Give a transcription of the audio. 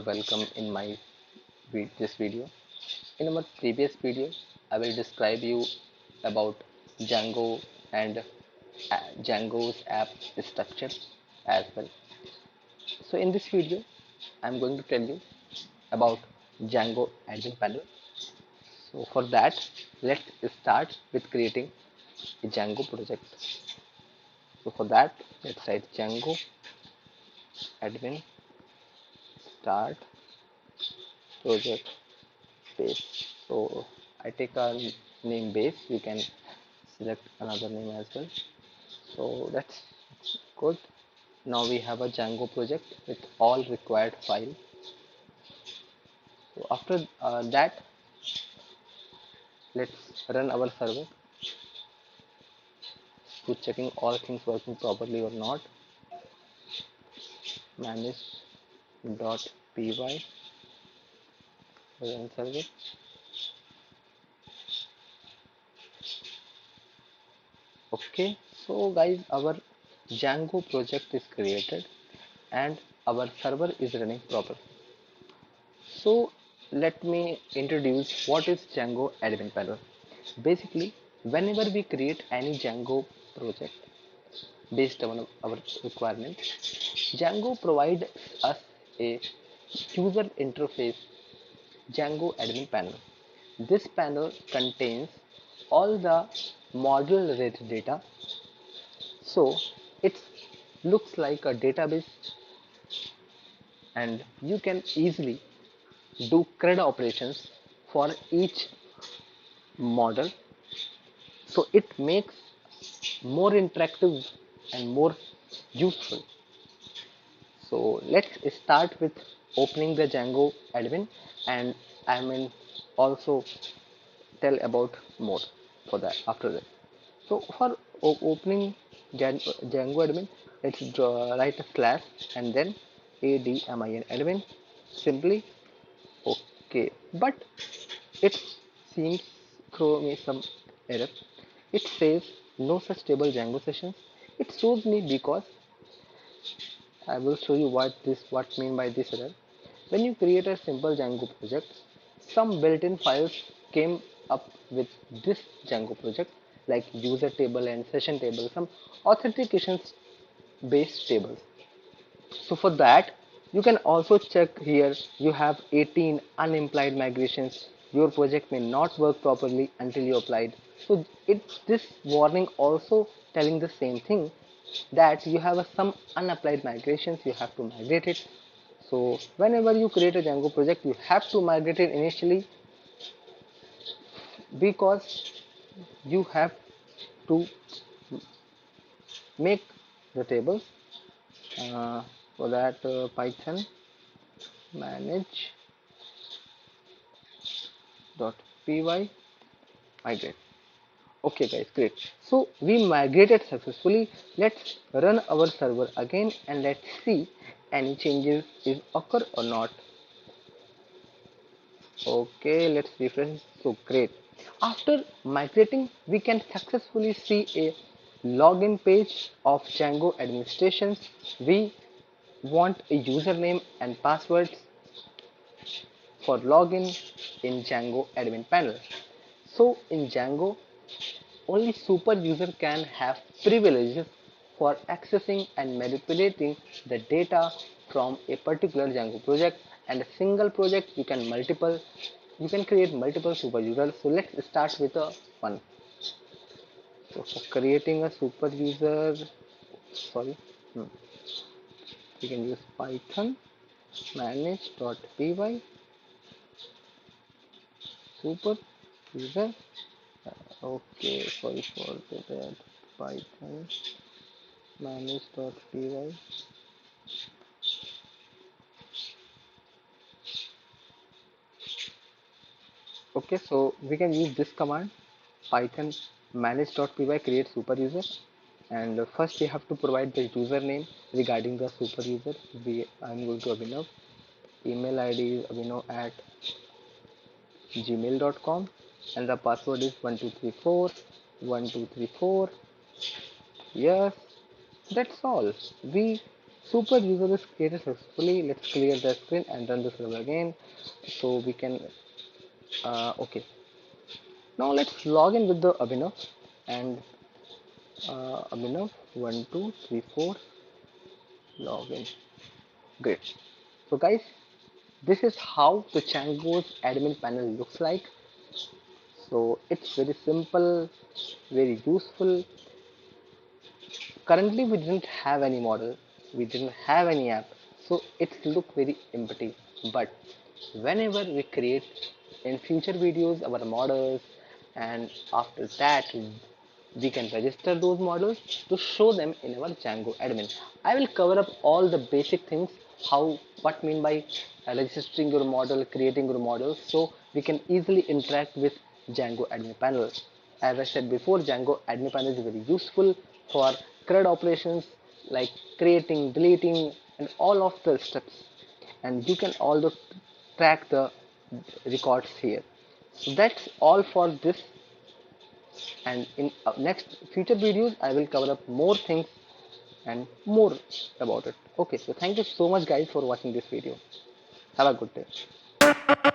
welcome in my this video. In our previous video, I will describe you about Django and Django's app structure as well. So in this video, I'm going to tell you about Django admin panel. So for that, let's start with creating a Django project. So for that, let's write Django admin start project base. So I take a name base. You can select another name as well. So that's good. Now we have a Django project with all required file. So after that, let's run our server to checking all things working properly or not. Manage.py run server. Okay, so guys, our Django project is created and our server is running properly. So let me introduce what is Django admin panel. Basically, whenever we create any Django project based on our requirement, Django provides us a user interface Django admin panel. This panel contains all the model rate data, so it looks like a database and you can easily do CRUD operations for each model, so it makes more interactive and more useful. So let's start with opening the Django admin, and I will also tell about more for that after that. So for opening Django admin, let's write a slash and then admin admin simply. Okay, but it seems throw me some error. It says no such stable Django sessions. It shows me because I will show you what mean by this error. When you create a simple Django project, some built-in files came up with this Django project like user table and session table, some authentications based tables. So for that, you can also check here you have 18 unimplied migrations. Your project may not work properly until you applied. So it's this warning also telling the same thing, that you have some unapplied migrations, you have to migrate it. So whenever you create a Django project, you have to migrate it initially, because you have to make the tables. For that, Python manage.py migrate. Okay guys, great. So we migrated successfully. Let's run our server again and let's see any changes is occur or not. Okay, let's refresh. So great. After migrating, we can successfully see a login page of Django administrations. We want a username and passwords for login in Django admin panel. So in Django, only super user can have privileges for accessing and manipulating the data from a particular Django project, and a single project you can create multiple super users. So let's start with a one. So for creating a super user, sorry, we can use Python manage.py super user. Okay, sorry for that. Python manage.py. Okay, so we can use this command, Python manage.py create super user, and first we have to provide the username regarding the super user. I'm going to Abhinav. Email ID is abhinav@gmail.com, and the password is 1234 1234. Yes, that's all. We Super user is created successfully. Let's clear the screen and run the server again. So we can, okay. Now let's log in with the Abhinav and Abhinav 1234 login. Great. So guys, this is how the Django's admin panel looks like. So it's very simple, very useful. Currently we didn't have any model, we didn't have any app, so it's look very empty. But whenever we create in future videos our models, and after that we can register those models to show them in our Django admin. I will cover up all the basic things, how, what mean by registering your model, creating your model, so we can easily interact with Django admin panel. As I said before, Django admin panel is very useful for CRUD operations like creating, deleting, and all of the steps. And you can also track the records here. So that's all for this. And in next future videos, I will cover up more things and more about it. Okay, so thank you so much, guys, for watching this video. Have a good day.